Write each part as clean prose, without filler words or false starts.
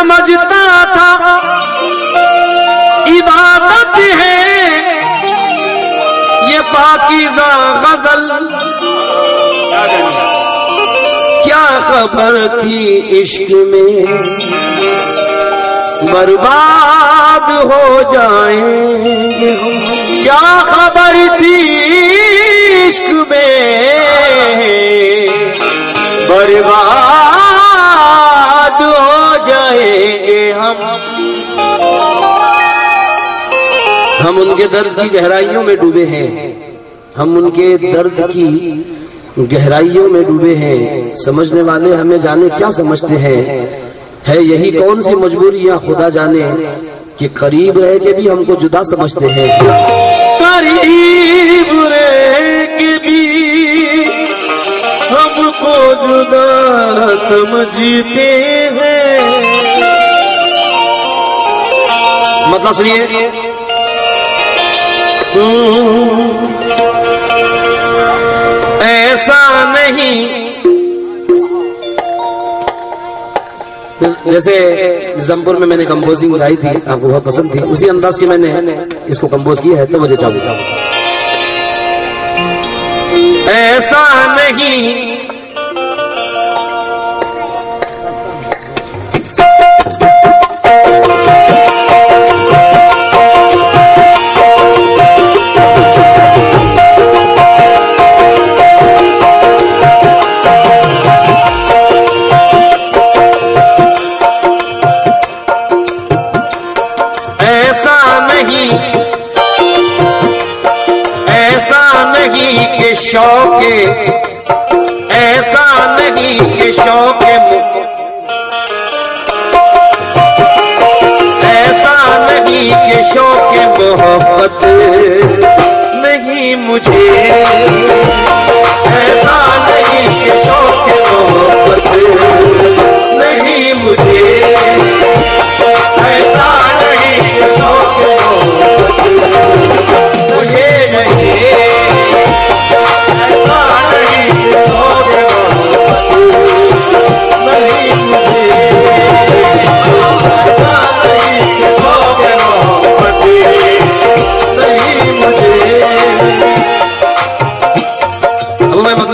समझता था इबादत है ये पाकीज़ा गजल, क्या खबर थी इश्क में बर्बाद हो जाएंगे हम, क्या खबर थी इश्क में बर्बाद हो जाएंगे हम उनके दर्द की गहराइयों में डूबे हैं, हम उनके दर्द की गहराइयों में डूबे हैं। समझने वाले हमें जाने क्या समझते हैं, है यही कौन सी मजबूरियां खुदा जाने कि करीब रह के भी हमको जुदा समझते हैं। करीब रह के भी हमको जुदा समझते हैं। मतलब सुनिए, ऐसा नहीं जैसे निजामपुर में मैंने कंपोजिंग गाई थी, आपको बहुत पसंद थी, उसी अंदाज की मैंने इसको कंपोज किया है, तो मुझे चाहूंगा ऐसा नहीं कि शौक़े, ऐसा नहीं कि शौक़े, ऐसा नहीं कि शौक़े मोहब्बत नहीं मुझे, ऐसा नहीं कि शौक़े मोहब्बत नहीं मुझे, ऐसा नहीं कि शौक़े मोहब्बत मुझे नहीं,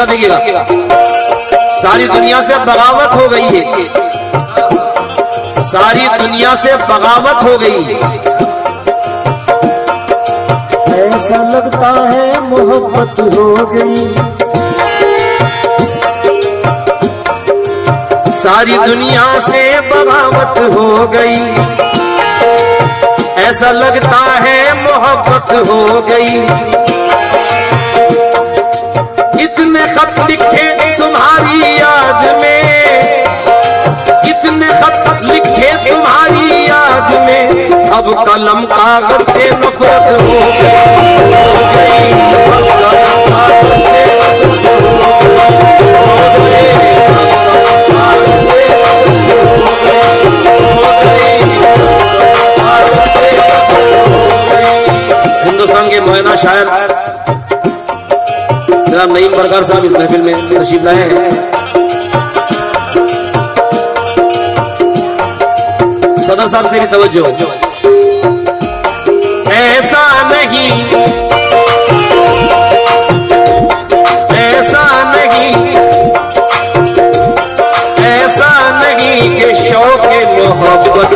देखिएगा सारी दुनिया से बगावत हो गई है, सारी दुनिया से बगावत हो गई है, ऐसा लगता है मोहब्बत हो गई, सारी दुनिया से बगावत हो गई, ऐसा लगता है मोहब्बत हो गई, इतने खत लिखे तुम्हारी याद में, इतने खत लिखे तुम्हारी याद में, अब कलम कागज से नफरत हो गई, अब कलम कागज से हिंदुस्तान के मोहना शायर जनाब नईम बरकार साहब इस महफिल में तशरीफ लाए हैं। सदर साहब से भी तवज्जो, ऐसा नहीं, ऐसा नहीं, ऐसा नहीं कि शौक़े मोहब्बत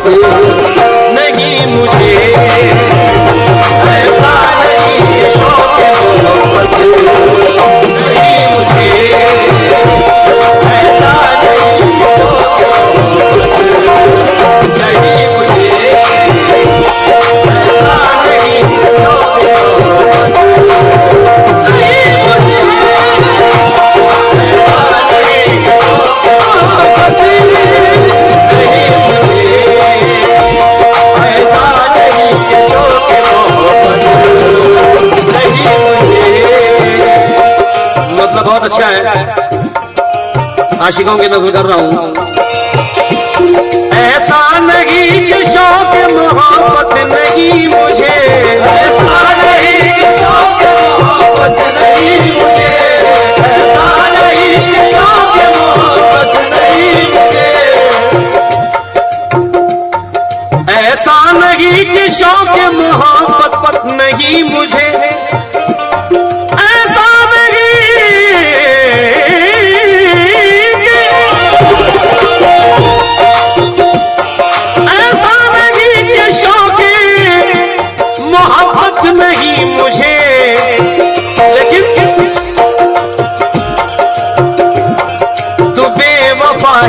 नहीं मुझे, ऐसा नहीं कि शौक़े मोहब्बत नहीं मुझे, ऐसा नहीं कि शौक़े मोहब्बत नहीं मुझे, ऐसा नहीं कि शौक़े मोहब्बत नहीं मुझे, ऐसा नहीं कि शौक़े मोहब्बत नहीं मुझे, ऐसा नहीं कि शौक़े मोहब्बत नहीं मुझे। मतलब बहुत अच्छा है, आशिकों की नज़र कर रहा हूं। ऐसा नहीं कि शौक़े मोहब्बत नहीं मुझे, ऐसा नहीं कि शौक़े मोहब्बत नहीं मुझे, ऐसा नहीं कि शौक़े मोहब्बत नहीं मुझे,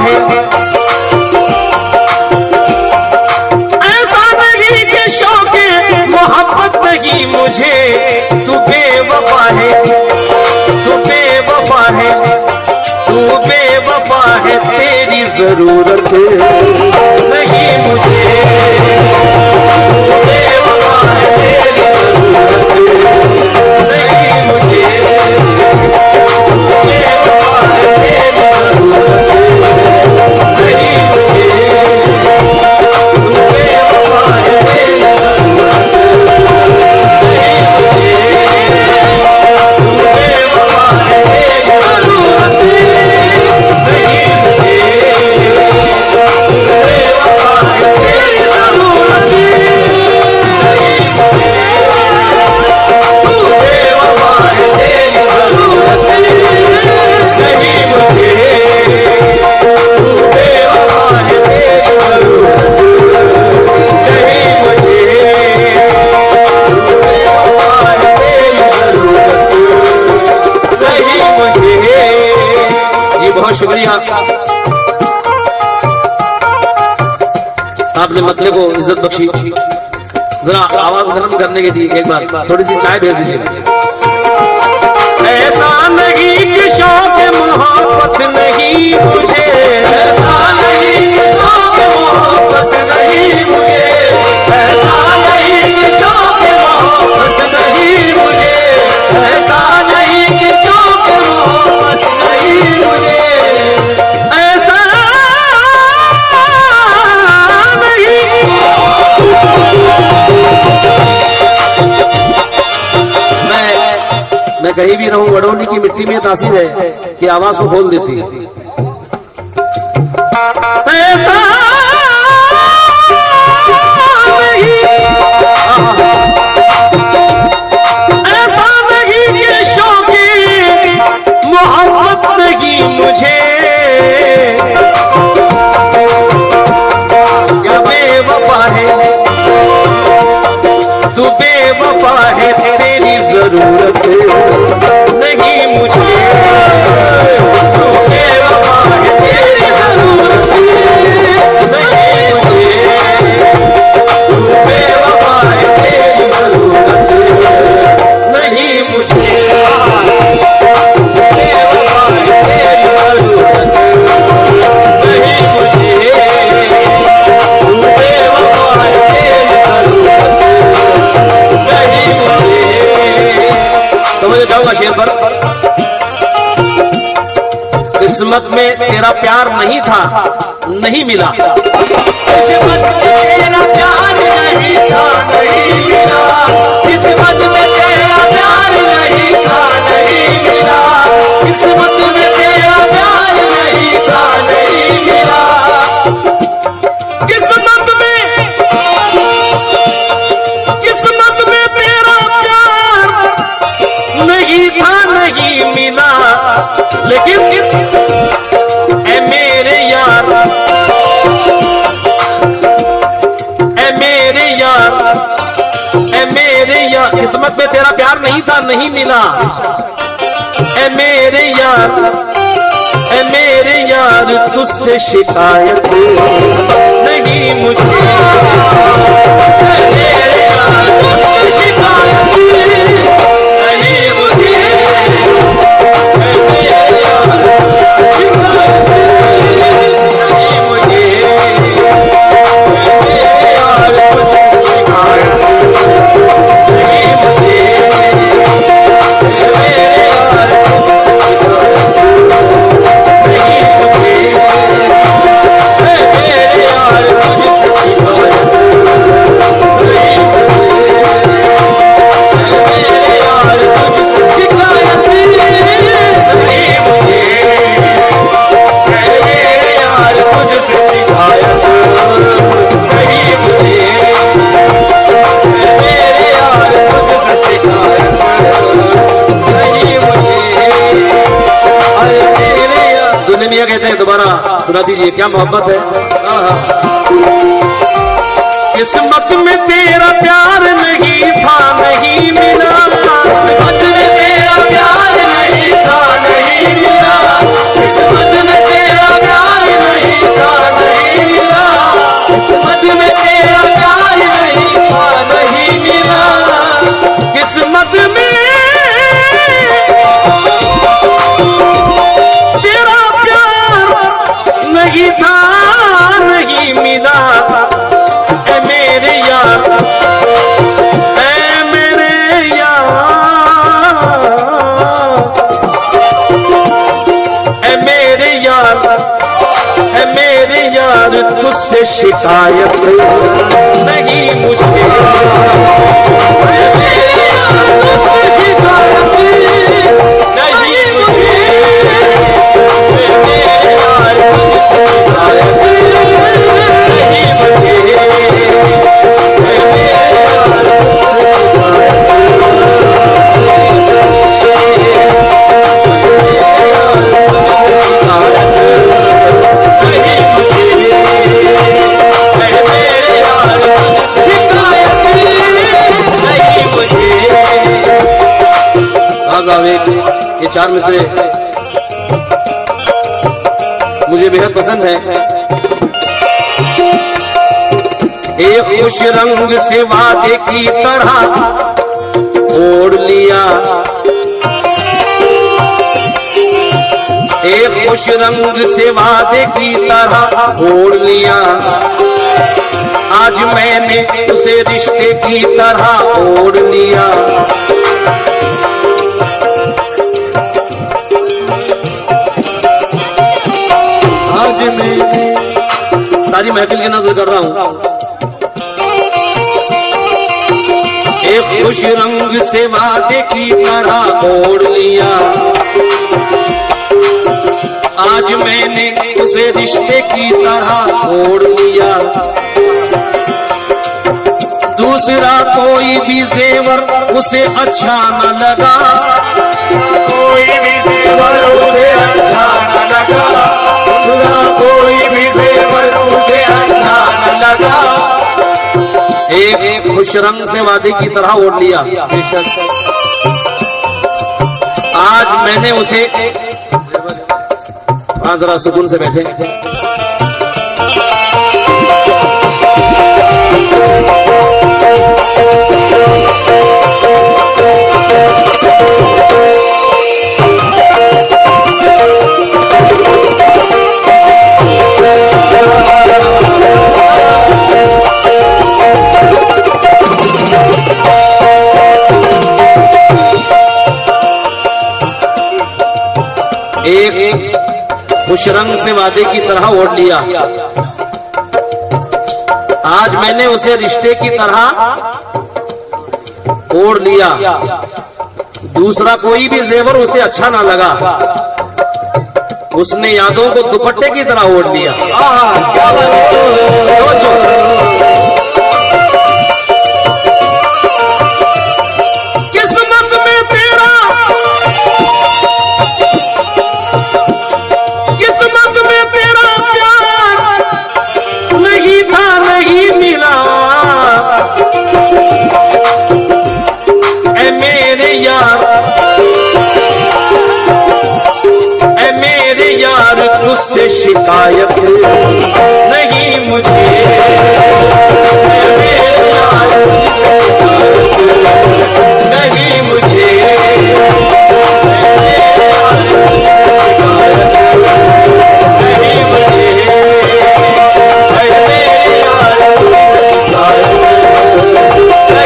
है, ऐसा नहीं कि शौक मोहब्बत नहीं मुझे, तू बेवफा है, तू बेवफा है, तू बेवफा है, तेरी जरूरत नहीं मुझे, बेवफा है, तेरी जरूरत नहीं मुझे, बेवफा है, तेरी जरूरत नहीं मुझे, बेवफा है, तेरी जरूरत नहीं मुझे, बेवफा है, तेरी जरूरत नहीं मुझे, बेवफा है, तेरी जरूरत नहीं मुझे, बेवफा है, तेरी जरूरत नहीं मुझे, बेवफा है, तेरी जरूरत नहीं मुझे, बेवफा है, तेरी जरूरत नहीं मुझे। जी बहुत शुक्रिया, आपने मतले को इज्जत बख्शी। जरा आवाज गर्म करने के लिए एक बार थोड़ी सी चाय भेज दीजिए। ऐसा नहीं कि शौक मोहब्बत नहीं मुझे, ऐसा नहीं कि शौक मोहब्बत नहीं मुझे, ऐसा नहीं कि शौक मोहब्बत नहीं मुझे, ऐसा नहीं कि शौक मोहब्बत नहीं मुझे, ऐसा मैं कहीं भी रहूं, वडोली की मिट्टी में तासीर है कि आवाज को खोल देती है। ऐसा नहीं, ऐसा नहीं कि शौकी मोहब्बत नहीं मुझे, क्या बेवफा है, तू बेवफा है, तेरी जरूरत नहीं मुझे, तू बेवफा है, तेरी जरूरत नहीं मुझे, तू बेवफा है, तेरी जरूरत नहीं मुझे, बेवफा है, तेरी जरूरत नहीं मुझे, तू बेवफा है, तेरी जरूरत नहीं मुझे। तो मुझे जाऊंगा शेर पर। किस्मत में तेरा प्यार नहीं था, नहीं मिला, किस्मत में तेरा प्यार नहीं था, नहीं मिला, किस्मत में तेरा प्यार नहीं था, नहीं मिला, किस्मत में तेरा प्यार नहीं था, नहीं मिला, किस्मत में तेरा प्यार नहीं था, नहीं मिला, लेकिन ऐ मेरे यार, ऐ मेरे यार, ऐ मेरे यार, किस्मत में तेरा प्यार नहीं था, नहीं मिला, ऐ मेरे यार, ऐ मेरे यार, तुझसे शिकायत नहीं मुझे, ऐ मेरे यार, तुझसे शिकायत नहीं मुझे, ऐ मेरे यार, शिकायत नहीं मुझे, ऐ मेरे यार, तुझसे शिकायत नहीं मुझे, ऐ मेरे यार, तुझसे शिकायत नहीं मुझे, ऐ मेरे यार, तुझसे शिकायत नहीं मुझे, ऐ मेरे यार, तुझसे शिकायत नहीं मुझे, ऐ मेरे यार, तुझसे शिकायत नहीं मुझे, ऐ मेरे यार, तुझसे शिकायत नहीं मुझे, अरे मेरे यार। दुल्हन मियां कहते हैं, दोबारा सुना दीजिए, क्या मोहब्बत है। किस्मत में तेरा प्यार नहीं था, नहीं मिला, किस्मत में तेरा प्यार नहीं था, नहीं मिला, किस्मत में तेरा प्यार नहीं था नहीं मिला, ऐ मेरे यार, ऐ मेरे यार, ऐ मेरे यार, ऐ मेरे यार, तुझसे शिकायत नहीं मुझे, ऐ मेरे यार, तुझसे शिकायत नहीं मुझे, ऐ मेरे यार, तुझसे शिकायत नहीं मुझे, ऐ मेरे यार, ये चार मिसरे मुझे बेहद पसंद है। एक खुश रंग से वादे की तरह ओढ़ लिया, एक खुश रंग से वादे की तरह ओढ़ लिया, आज मैंने उसे रिश्ते की तरह ओढ़ लिया। आज मैंने सारी महफिल की नजर कर रहा हूं। एक खुश रंग से वादे की तरह ओढ़ लिया, आज मैंने उसे रिश्ते की तरह ओढ़ लिया। दूसरा कोई भी जेवर उसे अच्छा न लगा, कोई भी जेवर उसे अच्छा न लगा, दूसरा कोई भी जेवर उसे अच्छा न लगा। एक खुश रंग से वादे की तरह ओढ़ लिया, आज मैंने उसे, हाँ जरा सुकून से बैठे, एक खुश रंग से वादे की तरह ओढ़ लिया, आज मैंने उसे रिश्ते की तरह ओढ़ लिया। दूसरा कोई भी जेवर उसे अच्छा ना लगा, उसने यादों को दुपट्टे की तरह ओढ़ लिया। क्या उससे शिकायत नहीं मुझे, नहीं मुझे,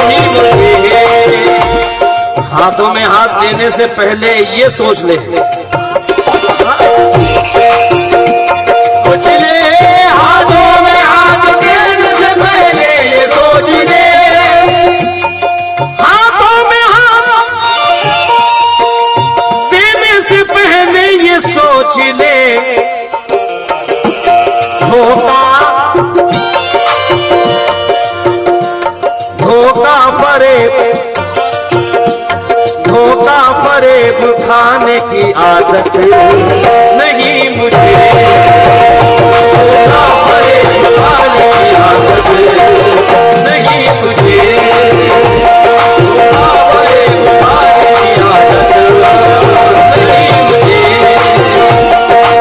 नहीं मुझे। हाथों में हाथ देने से पहले ये सोच ले, हाथों में हाथ देने से पहले ये सोच ले, हाथों में हाथ देने से पहले ये सोच ले, धोखा फरेब खाने की आदत नहीं मुझे, धोखा फरेब खाने की आदत नहीं मुझे, धोखा फरेब खाने की आदत नहीं मुझे,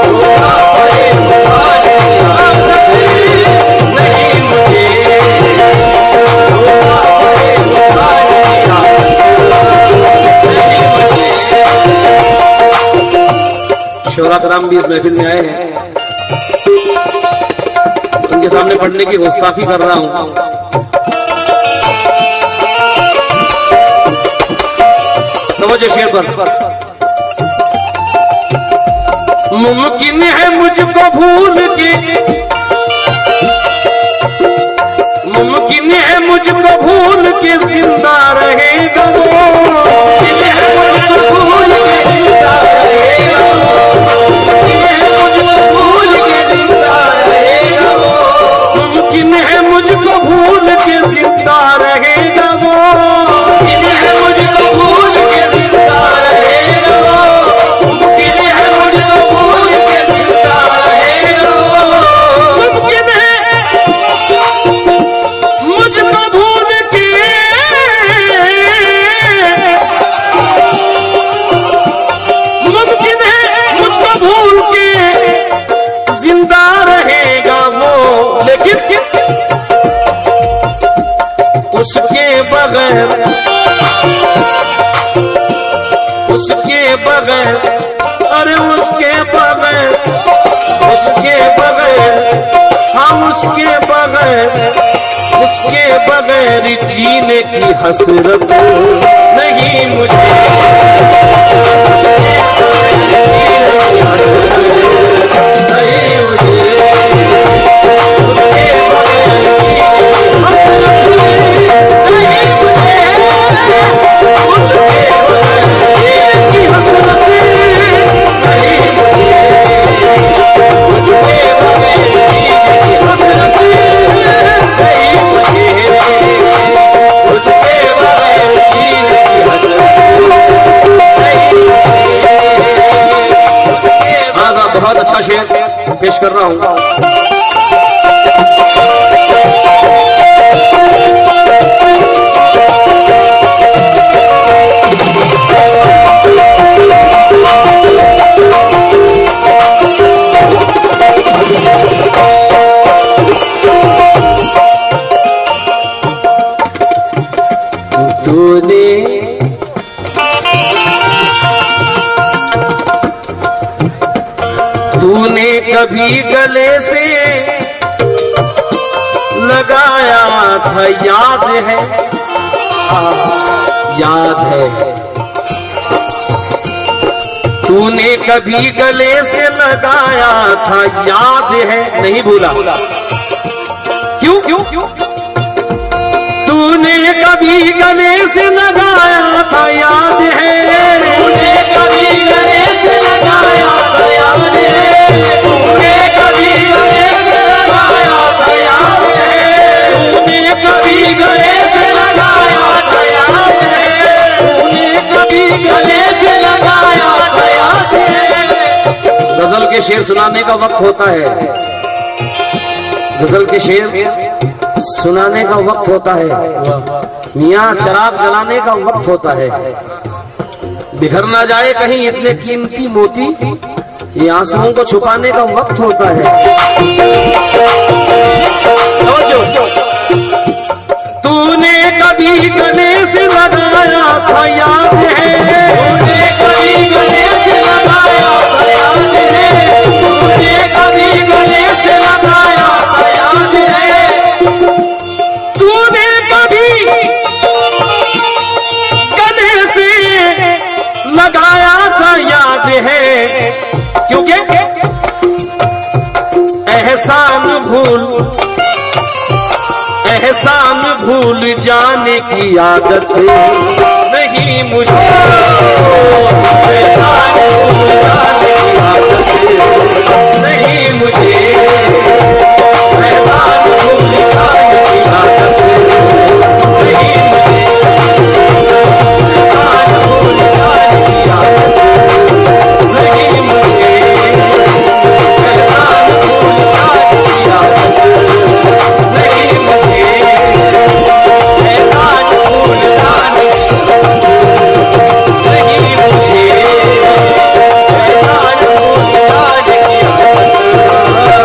धोखा फरेब खाने की आदत नहीं मुझे, धोखा फरेब खाने की आदत नहीं मुझे। शोहरा कराम भी इस महफिल में आए हैं। इनके सामने पढ़ने की गुस्ताखी कर रहा हूं। समझो शेर पर। मुमकिन है मुझको भूल के, मुमकिन है मुझको भूल के जिंदा रहेगा वो, मुमकिन है मुझको भूल के जिंदा रहेगा वो, मुमकिन है मुझको भूल के जिंदा रहेगा वो, मुमकिन है मुझको भूल के जिंदा रहेगा वो, मुमकिन है मुझको भूल के जिंदा रहेगा वो, मुमकिन है मुझको भूल के जिंदा रहेगा वो, मुमकिन है मुझको भूल के, मुमकिन है मुझको भूल के जिंदा रहेगा वो, लेकिन उसके बगैर, उसके बगैर, अरे उसके बगैर, उसके बगैर, हम उसके बगैर, उसके बगैर जीने की हसरत नहीं मुझे, नहीं मुझे, उसके बगैर नहीं मुझे, उसके बगैर जीने की हसरत नहीं मुझे, उसके बगैर जीने की हसरत नहीं मुझे, उसके बगैर जीने की हसरत नहीं मुझे। हाँ, बहुत अच्छा शेर पेश कर रहा हूं। तूने कभी गले से लगाया था, याद है, याद है, तूने कभी गले से लगाया था, याद है, नहीं भूला, क्यों क्यों क्यों, तूने कभी गले से लगाया था, याद है, तूने कभी गले से लगाया था, याद है, तूने कभी गले से लगाया था, याद है, तूने कभी गले से लगाया था, याद है, तूने कभी गले से लगाया था, याद है। गजल के शेर सुनाने का वक्त होता है, गजल के शेर सुनाने का वक्त होता है, मियाँ चराग जलाने का वक्त होता है, बिखर ना जाए कहीं इतने कीमती मोती, ये आंसुओं को छुपाने का वक्त होता है। तूने कभी गले से लगाया था, याद है, तूने कभी गले से लगाया था, याद है, तूने कभी गले से लगाया था, याद है, तूने कभी गले से लगाया था, याद है, क्योंकि एहसान भूल जाने की आदत नहीं मुझे, एहसान भूल जाने की आदत नहीं मुझे, एहसान भूल जाने की आदत नहीं मुझे, एहसान भूल जाने की आदत नहीं मुझे, एहसान भूल जाने की आदत नहीं मुझे, एहसान भूल जाने की नहीं मुझे, एहसान भूल जाने की आदत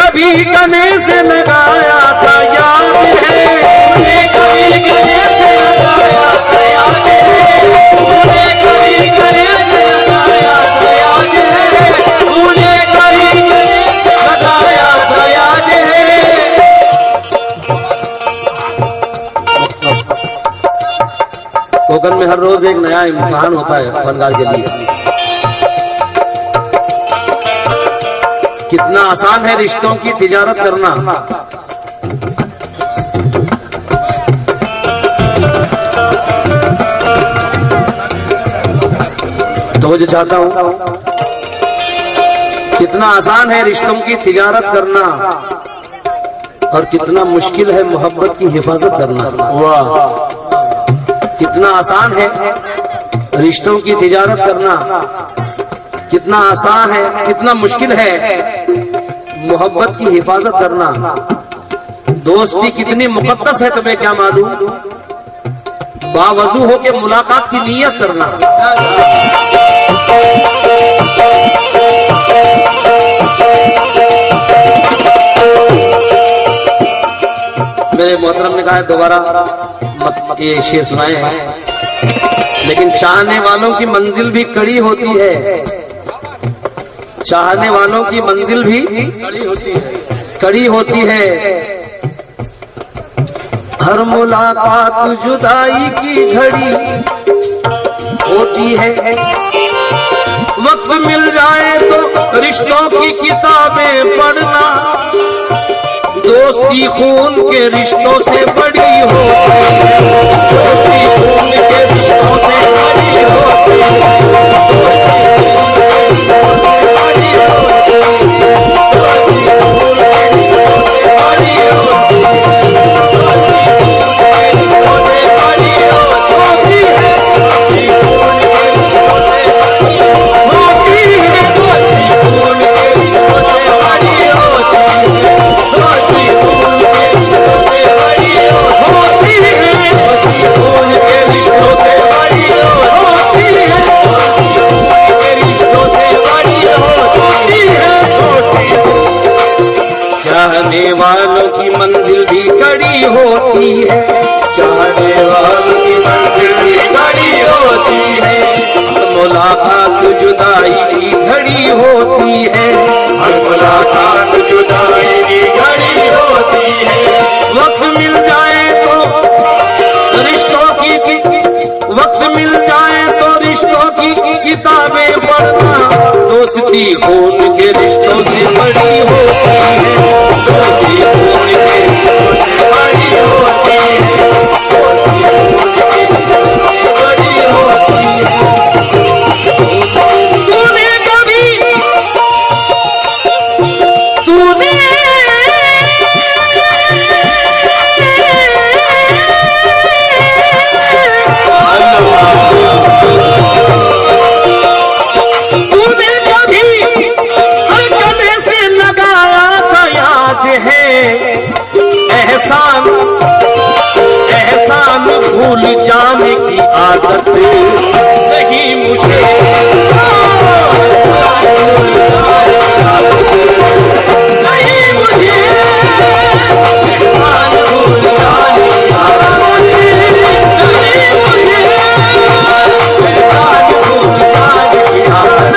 कभी गले से लगाया था याद है, तूने कभी गले से लगाया था याद है, तूने कभी गले से लगाया था याद है, तूने कभी गले से लगाया था याद है। कोकन में हर रोज एक नया इम्तिहान होता है फनकार के लिए। कितना आसान है रिश्तों की तिजारत करना। तो मुझे चाहता हूं, कितना आसान है रिश्तों की तिजारत करना और कितना मुश्किल है मोहब्बत की हिफाजत करना। वाह, कितना आसान है रिश्तों की तिजारत करना, कितना आसान है, कितना मुश्किल है मोहब्बत की हिफाजत करना। दोस्ती कितनी मुकद्दस है तुम्हें क्या मालूम, बावजू हो के मुलाकात की नीयत करना। मेरे मोहतरम ने कहा दोबारा ये शेर सुनाए हैं, लेकिन चाहने वालों की मंजिल भी कड़ी होती है, चाहने वालों की मंजिल भी कड़ी होती है। हर मुलाकात जुदाई की घड़ी होती है, वक्त मिल जाए तो रिश्तों की किताबें पढ़ना। दोस्ती खून के रिश्तों से बड़ी होती है, दोस्ती खून के रिश्तों से बड़ी होती है, चाहने वालों की मंजिल भी कड़ी होती है, चाहने वालों की मंजिल भी कड़ी होती है। मुलाकात जुदाई की घड़ी होती है, हर मुलाकात जुदाई की घड़ी होती है। वक्त मिल जाए तो रिश्तों की वक्त मिल जाए तो रिश्तों की किताबें पढ़ना। दोस्ती खून के रिश्तों से बड़ी होती है, दोस्ती खून के रिश्तों से बड़ी होती है, दोस्ती खून के रिश्तों से बड़ी होती है। तूने कभी तूने एहसान भूल जाने की आदत नहीं मुझे, नहीं मुझे एहसान भूल जाने की आदत नहीं मुझे, एहसान भूल जाने की आदत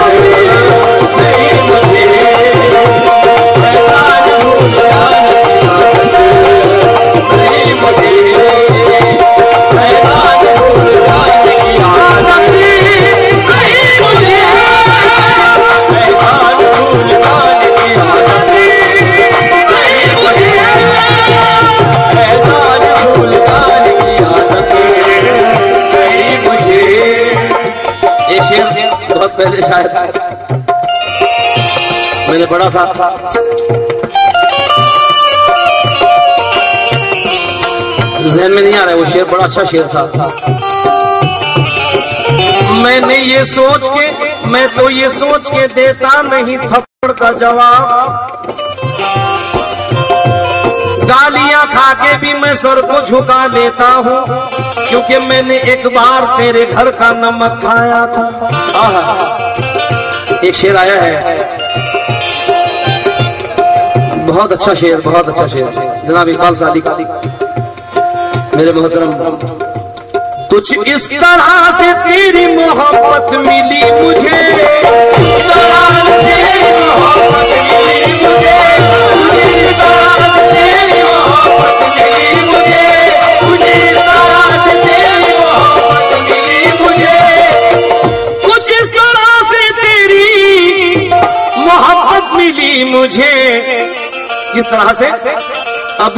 नहीं मुझे, एहसान भूल जाने की आदत नहीं मुझे, एहसान भूल जाने की आदत नहीं मुझे, एहसान भूल जाने की आदत नहीं मुझे, एहसान भूल जाने की आदत नहीं मुझे। एक शेर बहुत पहले शायद मैंने पढ़ा था, ज़हन में नहीं आ रहा है वो शेर, बड़ा अच्छा शेर था। मैंने ये सोच के, मैं तो ये सोच के देता नहीं थप्पड़ का जवाब, गालियां खा के भी मैं सर को झुका लेता हूँ, क्योंकि मैंने एक बार तेरे घर का नमक खाया था। एक शेर आया है बहुत अच्छा शेर, बहुत अच्छा शेर जनाब इकबाल सादी का। मेरे मोहतरम, कुछ इस तरह से तेरी मोहब्बत मिली मुझे, मुझे इस तरह से अब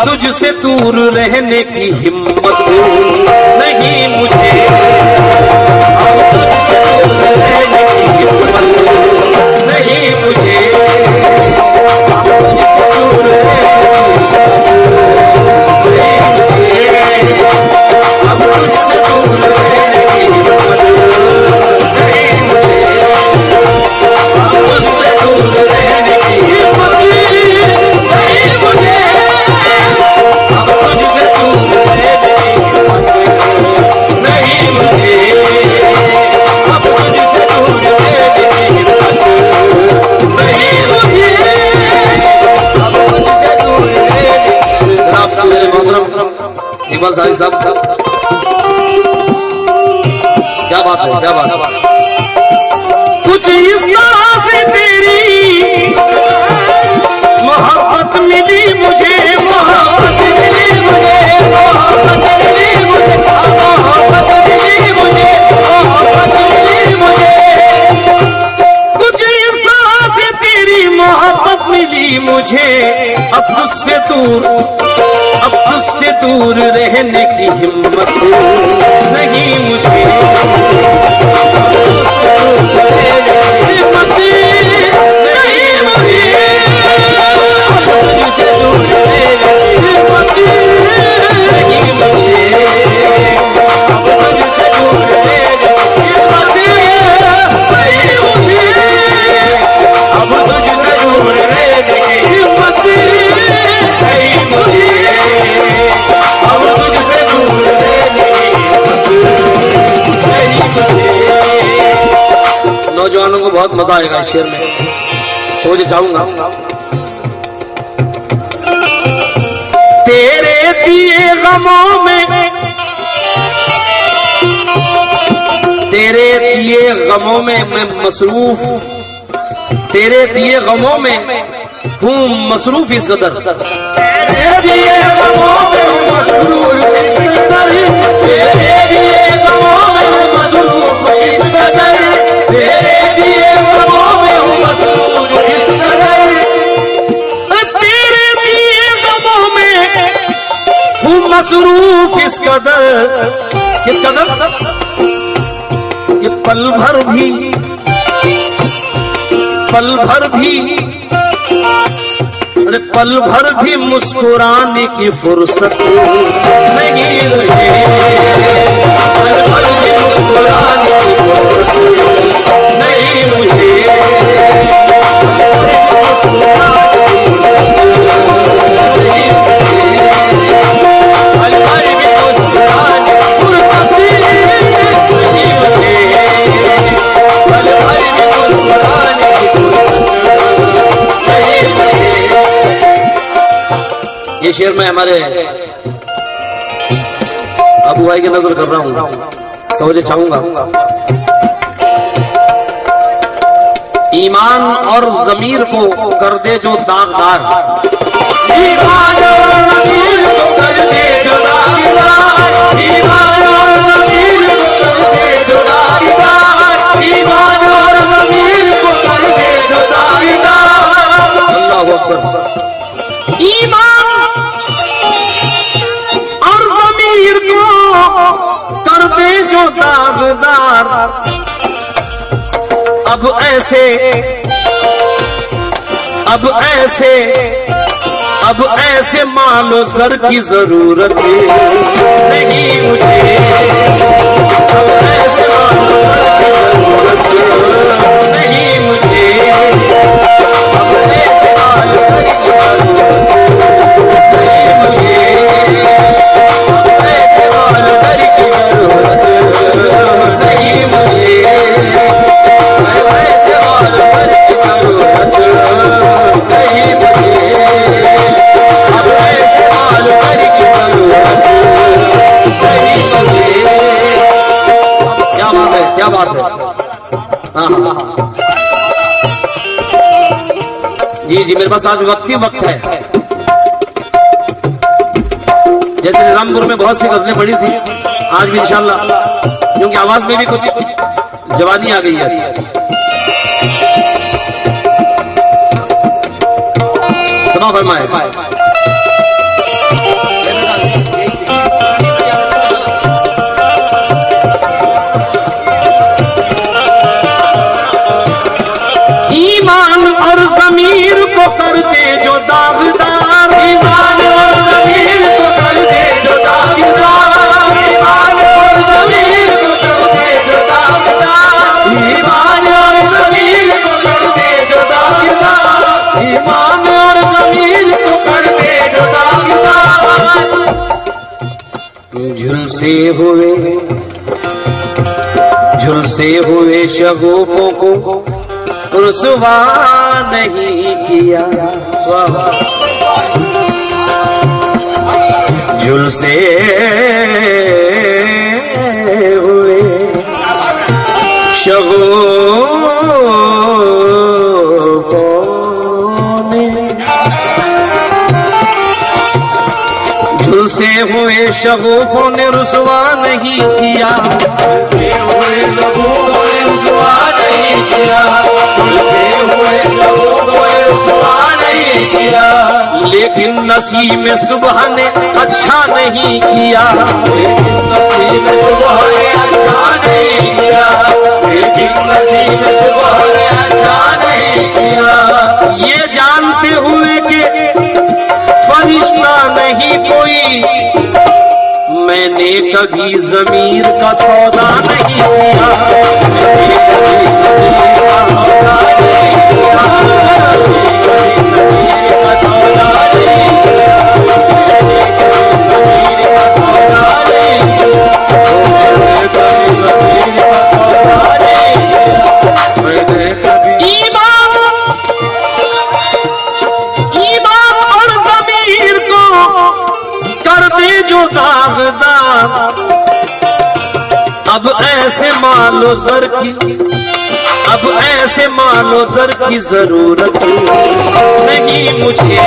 तुझसे दूर रहने की हिम्मत नहीं मुझे, अब तुझसे दूर रहने की हिम्मत नहीं मुझे, अब तुझसे दूर इकबाल साहब क्या बात है, क्या बात है। कुछ इस तरह से तेरी मोहब्बत मिली मुझे, मोहब्बत मिली मुझे, मोहब्बत मिली मुझे, मोहब्बत मिली मुझे, मोहब्बत मिली मुझे। कुछ इस तरह से तेरी मोहब्बत मिली मुझे, अब तुझसे दूर रहने की हिम्मत नहीं मुझे, हिम्मत नहीं मुझे, तुझसे दूर रहने की हिम्मत नहीं मुझे, तुझसे दूर रहने की हिम्मत नहीं मुझे, अब तुझसे दूर रहने की हिम्मत नहीं मुझे। नौजवानों को बहुत मजा आएगा इस शेर में, तो मुझे चाहूंगा। तेरे दिए गमों में, तेरे दिए गमों में मैं मसरूफ, तेरे दिए गमों में हूँ मसरूफ इस कदर, तेरे दिए गमों में हूँ मसरूफ इस कदर, तेरे दिए गमों में हूँ मसरूफ इस कदर, तेरे दिए गमों में हूँ मसरूफ इस कदर, तेरे दिए गमों में हूँ मसरूफ इस कदर, किस कदर? ये पल भर भी मुस्कुराने की फुर्सत नहीं मुझे, पल भर भी मुस्कुराने की फुर्सत नहीं मुझे, पल भर भी मुस्कुराने की फुर्सत नहीं मुझे, पल भर भी मुस्कुराने की फुर्सत नहीं मुझे। ये शेर मैं हमारे अबू भाई की नजर कर रहा हूं, तो मुझे चाहूंगा ईमान और ज़मीर को कर दे जो दागदार, ईमान और ज़मीर को कर दे जो दागदार, ईमान और ज़मीर को कर दे जो दागदार, ईमान और ज़मीर को कर दे जो दागदार। अल्लाहू अकबर। ईमान और ज़मीर को कर दे जो दागदार, अब ऐसे मालो सर की जरूरत नहीं मुझे, अब ऐसे मालो सर की जरूरत नहीं मुझे, अब ऐसे मालो सर की जरूरत नहीं मुझे, अब ऐसे मालो सर की जरूरत नहीं मुझे। बात है। हाँ हाँ जी जी, मेरे पास आज वक्त ही वक्त है। जैसे रामपुर में बहुत सी गजलें पड़ी थी, आज भी इंशाल्लाह, क्योंकि आवाज में भी कुछ जवानी आ गई है। सुना फरमाए। ईमान और ज़मीर को कर दे जो दागदार, ईमान और ज़मीर को कर दे जो दागदार, ईमान और ज़मीर को कर दे जो दागदार, ईमान और ज़मीर को कर दे जो दागदार, ईमान और ज़मीर को कर दे जो दागदार। झुलसे हुए शगुफों को रुसवा नहीं किया, झुलसे हुए शगुफों ने, झुलसे हुए शगुफों ने रुसवा नहीं किया, झुलसे हुए शगुफों ने रुसवा नहीं किया, झुलसे हुए शगुफों ने रुसवा नहीं किया। लेकिन नसीब सुबह ने अच्छा नहीं किया, लेकिन नसीब सुबह ने अच्छा नहीं किया, लेकिन नसीब सुबह ने अच्छा नहीं किया। ये जानते हुए कि फरिश्ता नहीं कोई, मैंने कभी ज़मीर का सौदा नहीं किया, मैंने कभी ज़मीर का सौदा नहीं किया, अब ऐसे मालो सर की, अब ऐसे मालो सर की जरूरत नहीं मुझे,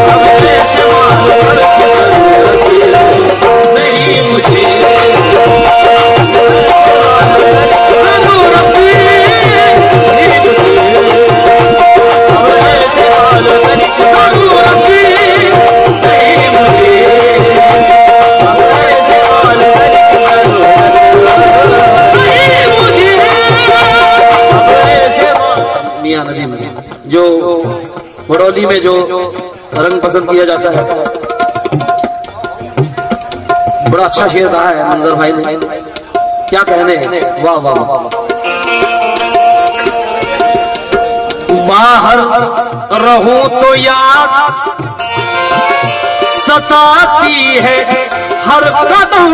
अब ऐसे मालो सर की जरूरत नहीं मुझे, अब ऐसे मालो सर की जरूरत नहीं मुझे, जो बड़ौली में जो रंग पसंद किया जाता है, बड़ा अच्छा शेर कहा है मंजर भाई ने, क्या कहने, वाह वाह वाह। बाहर रहूं तो याद सताती है हर कदम,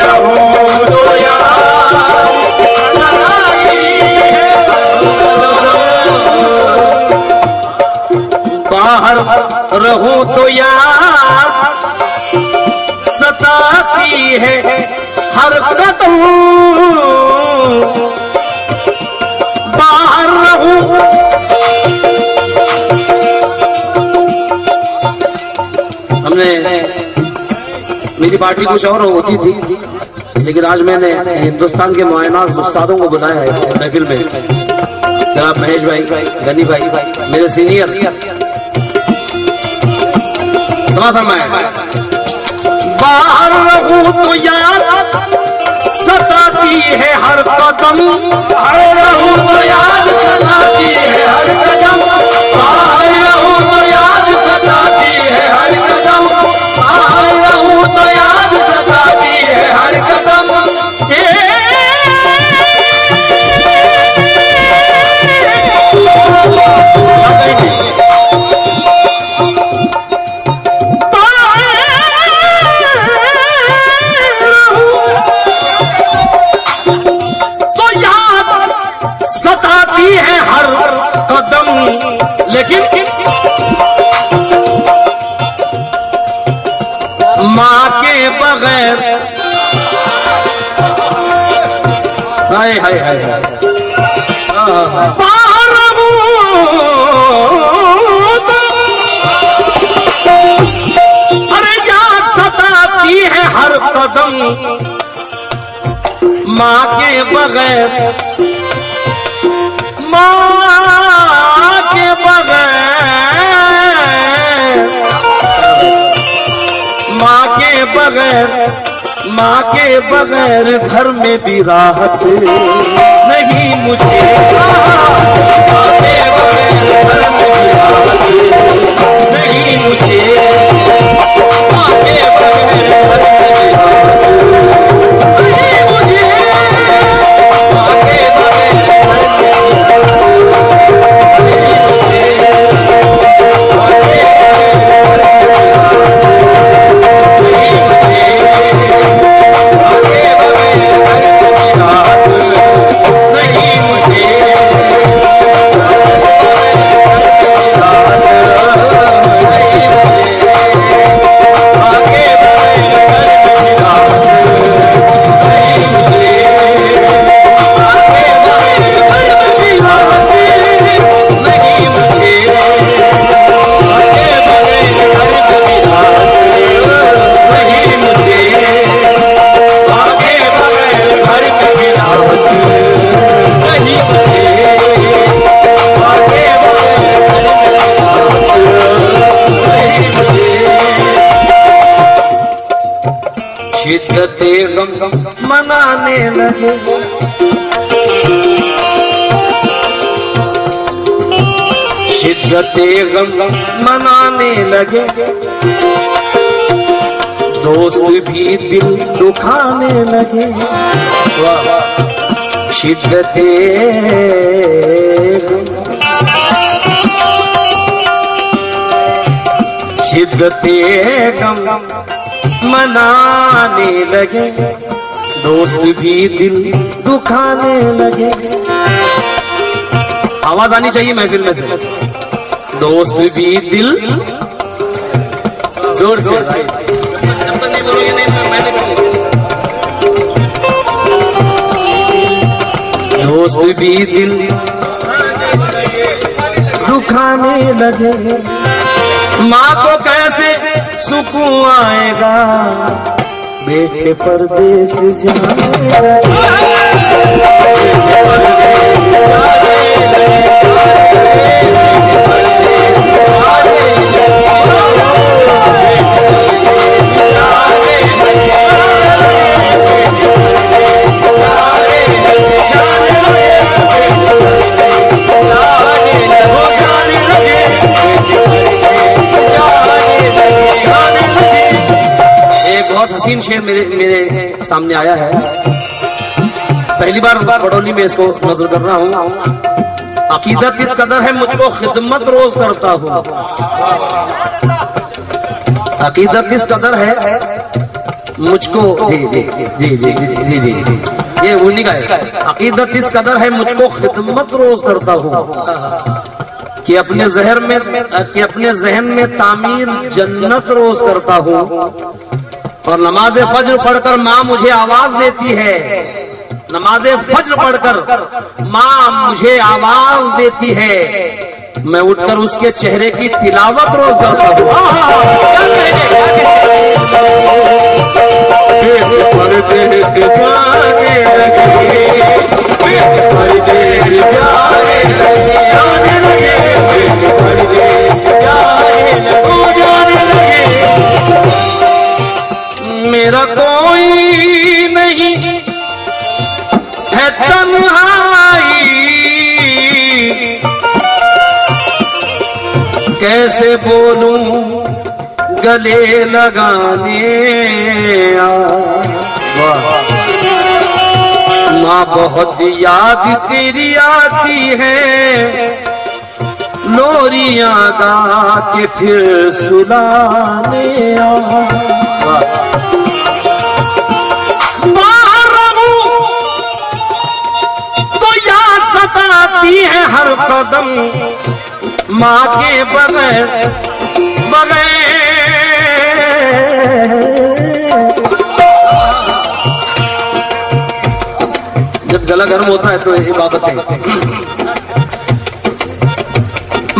रहूं तो याद बाहर रहूं तो याद सताती है हर कदम, बाहर रहूं। हमने, मेरी पार्टी कुछ और होती थी, लेकिन आज मैंने हिंदुस्तान के मुआयनाज उस्तादों को बुलाया है महफिल में। जनाब महेश भाई, गनी भाई, मेरे सीनियर, समा फरमाए। बाहर रहूं तो याद सताती है हर कदम, बाहर रहूं तो याद सताती है हर कदम, बाहर रहूं तो याद सताती है हर कदम, बाहर रहूं तो याद सताती है हर कदम। लेकिन माँ के बगैर हाय हाय हाय अरे याद सताती है हर कदम माँ के बगैर, माँ के बगैर, माँ के बगैर, माँ के बगैर घर में भी राहत नहीं मुझे। माँ के बगैर घर में भी राहत नहीं मुझे। माँ के बगैर घर में भी राहत नहीं मुझे। माँ के बगैर घर में भी राहत नहीं मुझे। माँ के बगैर घर में भी शिद्दते गम मनाने लगे, शिद्दते गम मनाने लगे, दोस्त भी दिल दुखाने लगे। शिद्दते शिद्दते गम मनाने लगे, दोस्त भी दिल दुखाने लगे। आवाज आनी चाहिए महफिल में से। दोस्त भी दिल जोर से, जब तक नहीं बोलोगे नहीं मैं नहीं बोलूंगा। दोस्त भी दिल दुखाने लगे, माँ को कैसे सुकून आएगा, बेटे परदेस जाएगा। बहुत हसीन शेर मेरे सामने आया है। पहली बार बड़ौली में इसको नजर कर रहा हूँ। अकीदत इस कदर है मुझको खिदमत रोज करता हूँ। अकीदत इस कदर है मुझको, जी जी जी जी जी जी जी ये उन्हीं का है। अकीदत इस कदर है मुझको खिदमत रोज करता हूँ कि अपने जहन में तामीर जन्नत रोज करता हूँ। और नमाज फज्र पढ़कर माँ मुझे आवाज देती है, नमाज फज्र पढ़कर माँ मुझे आवाज देती है, मैं उठकर उसके चेहरे की तिलावत रोज करता हूँ। मेरा कोई नहीं है तन्हाई, कैसे बोलूं गले लगाने माँ बहुत याद तेरी आती है, लोरियां गा के फिर सुलाने सताती है हर कदम माँ के बगैर गला गर्म होता है तो इबादत है।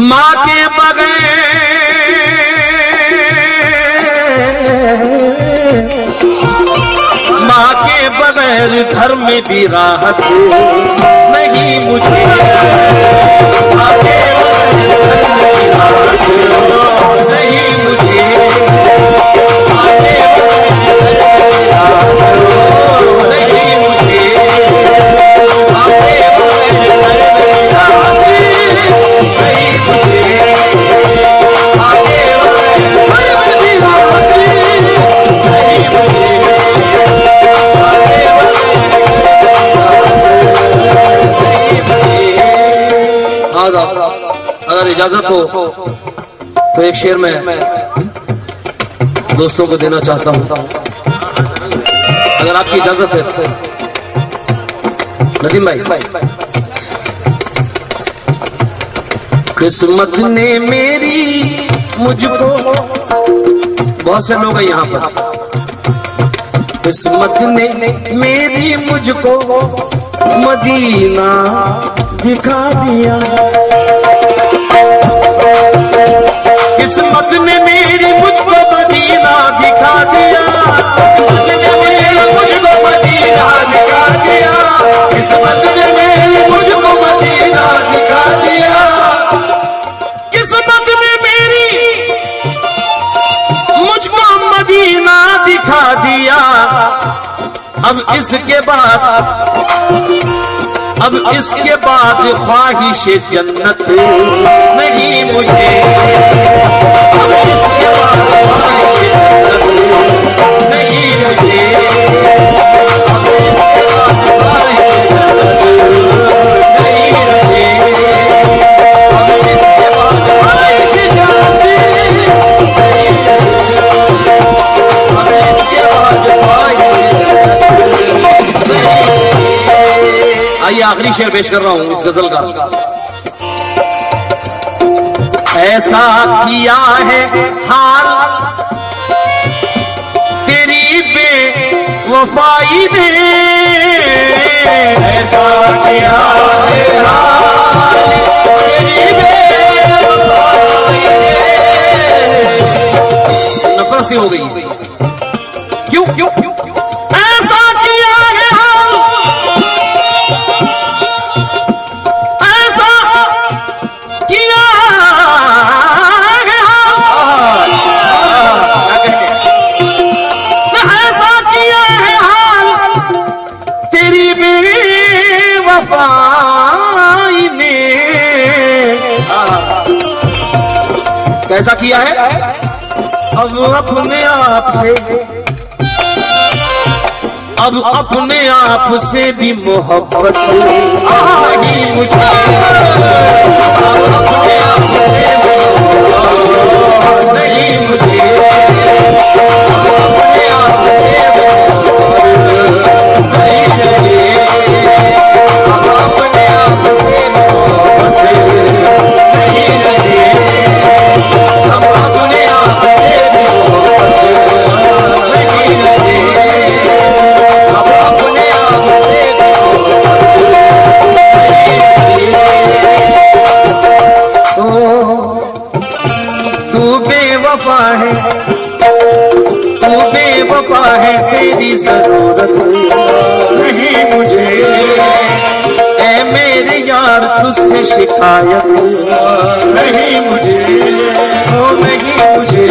माँ के बगैर, माँ के बगैर घर में भी राहत नहीं मुझे, माँ के बगैर घर में भी राहत नहीं मुझे, माँ के अगर इजाजत हो तो एक शेर में दोस्तों को देना चाहता हूं, अगर आपकी इजाजत है नदीम भाई। किस्मत ने मेरी मुझको, बहुत से लोग हैं यहाँ पर, किस्मत ने मेरी मुझको मदीना दिखा दिया, किस्मत ने मेरी मुझको मदीना दिखा दिया, मुझको मदीना दिखा दिया, किस्मत ने मेरी मुझको मदीना दिखा दिया, किस्मत ने मेरी मुझको मदीना दिखा दिया। अब इसके बाद ख्वाहिश जन्नत नहीं मुझे, अब इसके बाद ख्वाहिश जन्नत नहीं मुझे, अब इसके बाद ख्वाहिश जन्नत नहीं मुझे, अब इसके बाद ख्वाहिश जन्नत नहीं मुझे, अब इसके बाद ख्वाहिश जन्नत नहीं। आइए आखिरी शेर पेश कर रहा हूं इस गजल का। ऐसा किया है हाल तेरी बेवफाई ने, ऐसा किया है हाल तेरी बेवफाई ने। नफरत सी हो गई, क्यों क्यों क्यों ऐसा किया है हाल, ऐसा किया है हाल, ऐसा किया है हाल तेरी बेवफाई ने। कैसा किया है? अब अपने आप से, अब अपने आप से भी मोहब्बत नहीं मुझे, अब अपने आप से भी मोहब्बत नहीं मुझे, अब अपने आप से भी मोहब्बत नहीं मुझे, अब अपने आप से मोहब्बत नहीं मुझे, अब अपने आप से भी मोहब्बत नहीं मुझे, अब अपने आप से तू बेवफा है, तू बेवफा है, तेरी जरूरत नहीं मुझे, ऐ मेरे यार तुझसे शिकायत नहीं मुझे, ओ नहीं मुझे,